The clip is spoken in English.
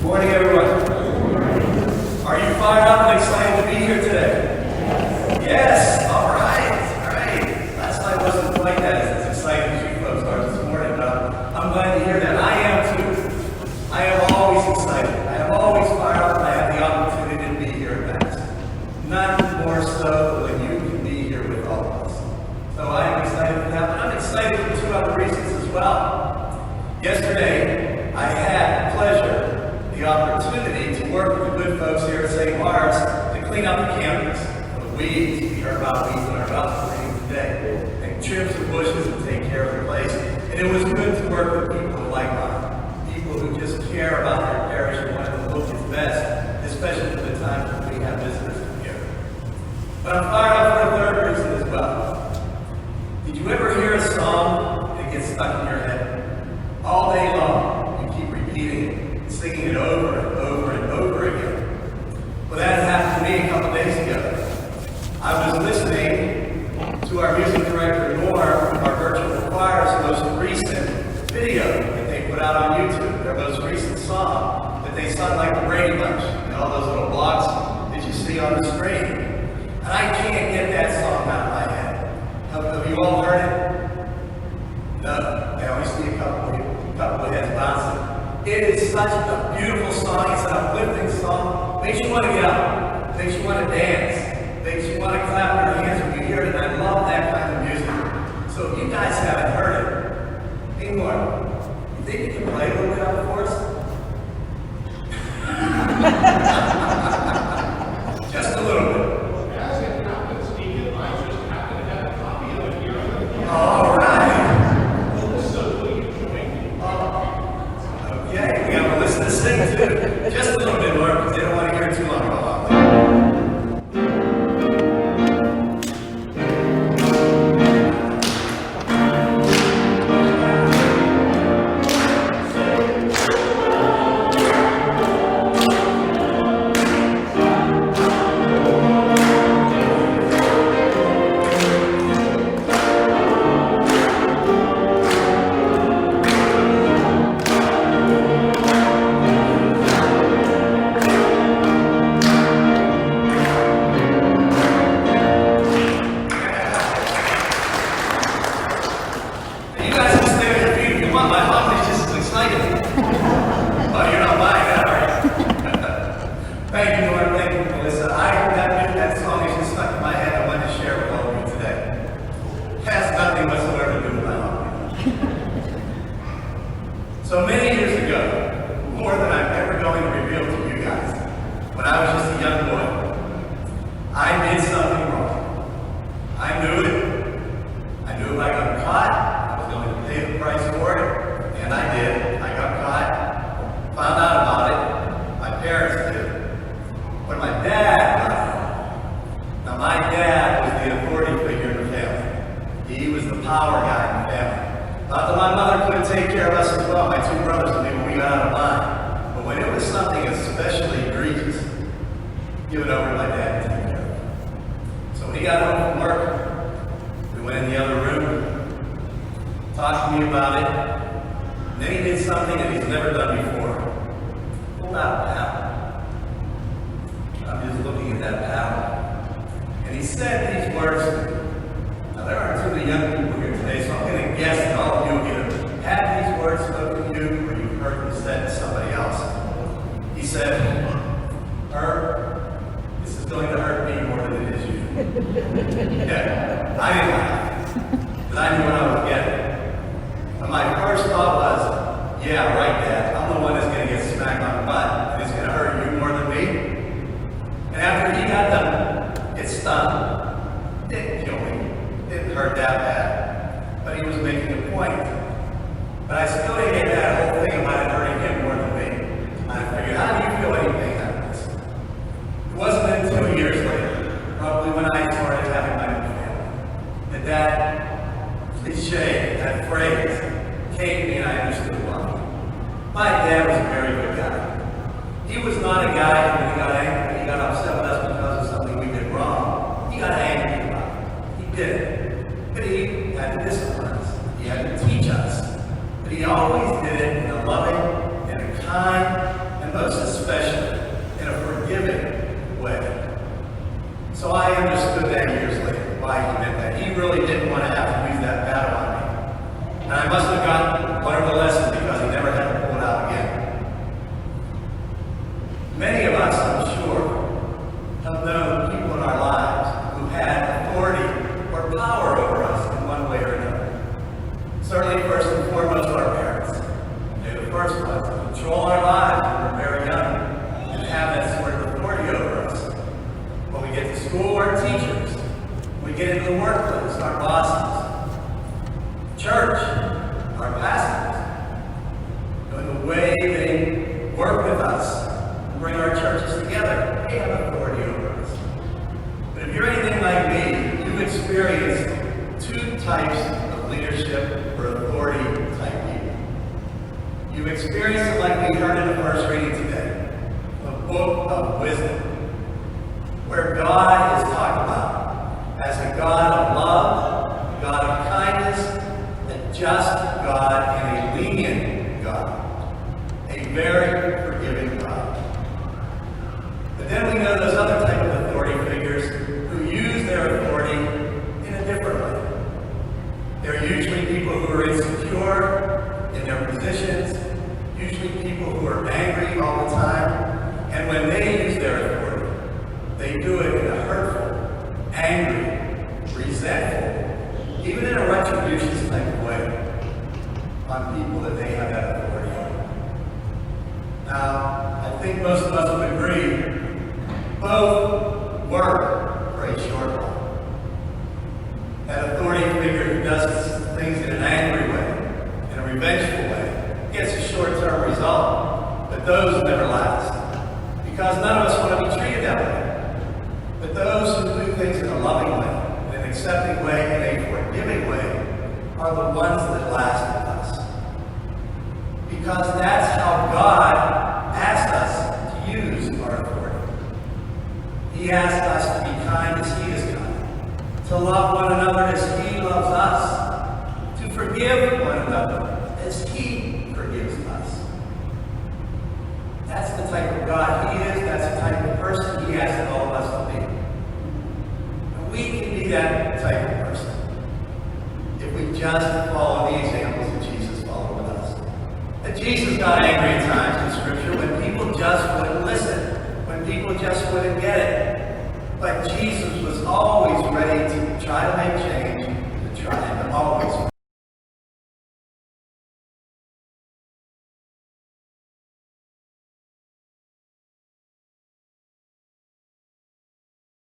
Morning, everyone. Are you fired up and excited to be here today? Yes. All right. Last night wasn't quite as exciting as you folks are this morning, but I'm glad to hear that. I am too. I am always excited. I am always fired up, and I have the opportunity to be here at Mass. None more so than you can be here with all of us. So I am excited for that, but I'm excited for two other reasons as well. Yesterday, I had the pleasure, the opportunity to work with the good folks here at St. Mars to clean up the campus. The weeds, we heard about weeds in our gospel reading today. And trim some bushes and take care of the place. And it was good to work with people who like mine. People who just care about their parish and want to look its best, especially for the times when we have visitors here. But I'm fired up for a third reason as well. Did you ever hear a song that gets stuck in your head? All day long, you keep repeating it, singing it over and over and over again. Well, that happened to me a couple days ago. I was listening to our music director, Norm, our virtual choir's most recent video that they put out on YouTube, their most recent song that they sung like the Brady Bunch, and all those little blocks that you see on the screen. And I can't get that song out of my head. Have you all heard it? No, I only see a couple of heads bouncing. It is such a beautiful song. It's an uplifting song. Makes you want to get up. Makes you want to dance. Makes you want to clap your hands when you hear it. And I love that kind of music. So if you guys haven't heard it, hey Norm, you think you can play a little bit of it for us? Just a little bit. As it happens, Deacon, I just happen to have a copy of it here. All right. So will you join me? Okay, we got to listen to sing too. Just a little bit more because they don't want to hear too long about it. Thank you, Lord. Thank you, Melissa. That song is just stuck in my head. I wanted to share with all of you today. It has nothing whatsoever to do with my hobby. So many years ago, more than I'm ever going to reveal to you guys, when I was just a young boy, I did something wrong. I knew it. I knew if I got caught, I was going to pay the price for it, and I did. I got caught, found out about it. My parents did. When my dad got home, now my dad was the authority figure in the family. He was the power guy in the family. Not that my mother couldn't take care of us as well, my two brothers and me, when we got out of line. But when it was something especially egregious, give it over to my dad to take care of it. So when he got home from work, we went in the other room, talked to me about it, and then he did something that he's never done before. Pulled out a paddle. I'm just looking at that paddle. And he said these words to me. Now, there are too many young people here today, so I'm going to guess that all of you either had these words spoken to you or you've heard them said to somebody else. He said, Herb, this is going to hurt me more than it is you. Yeah, I didn't laugh, but I knew what I was getting. And my first thought was, yeah, right, Dad. I'm the one that's going to get smacked on the butt, and it's going to hurt you more than me. And after he got done, it stung. It didn't kill me. It didn't hurt that bad. But he was making a point. But I still didn't get that whole thing about it hurting him more than me. I figured, how do you feel anything happens? It wasn't until years later, probably when I started having my own family, that cliche, that phrase, came to me and I understood why. My dad was a very good guy. He was not a guy who, when he got angry, when he got upset with us because of something we did wrong, he got angry about it. He did it. But he had to discipline us. He had to teach us. But he always did it in a loving and a kind and most especially in a forgiving way. So I understood that years later, why he meant that. He really didn't want to have to use that battle on me. And I must have learned the lesson because he never had to pull it out again. Many of us, I'm sure, have known people in our lives who had authority or power over us in one way or another. Certainly, first and foremost, our parents. They're the first ones to control our lives when we're very young and have that sort of authority over us. When we get to school, our teachers. When we get into the workplace, our bosses. Church, our pastors. And the way they work with us and bring our churches together, they have authority over us. But if you're anything like me, you've experienced two types of leadership or authority type people. You've experienced it like we heard in the first reading today, a book of wisdom, where God is talked about as a God of love, a God of kindness, a just God, and a lenient God, a very forgiving God. But then we know those other type of authority figures who use their authority in a different way. They're usually people who are insecure in their positions, usually people who are angry all the time, and when they use their authority, they do it in a hurtful, angry, resentful, even in a retribution type of way on people that they have that authority over. Now, I think most of us would agree, both work for a short while. That authority figure who does things in an angry way, in a revengeful way, gets a short-term result, but those never last. Because none of us want to be treated that way. But those who do things in a loving way, in an accepting way, in a forgiving way, are the ones that last with us. Because that's how God asked us to use our authority. He asked us to be kind as He is kind, to love one another as He loves us, to forgive one another as He forgives us. That's the type of God He is. That's the type of person He asks all of us to be. And we can be that type of person if we just follow the examples that Jesus followed with us. That Jesus got angry and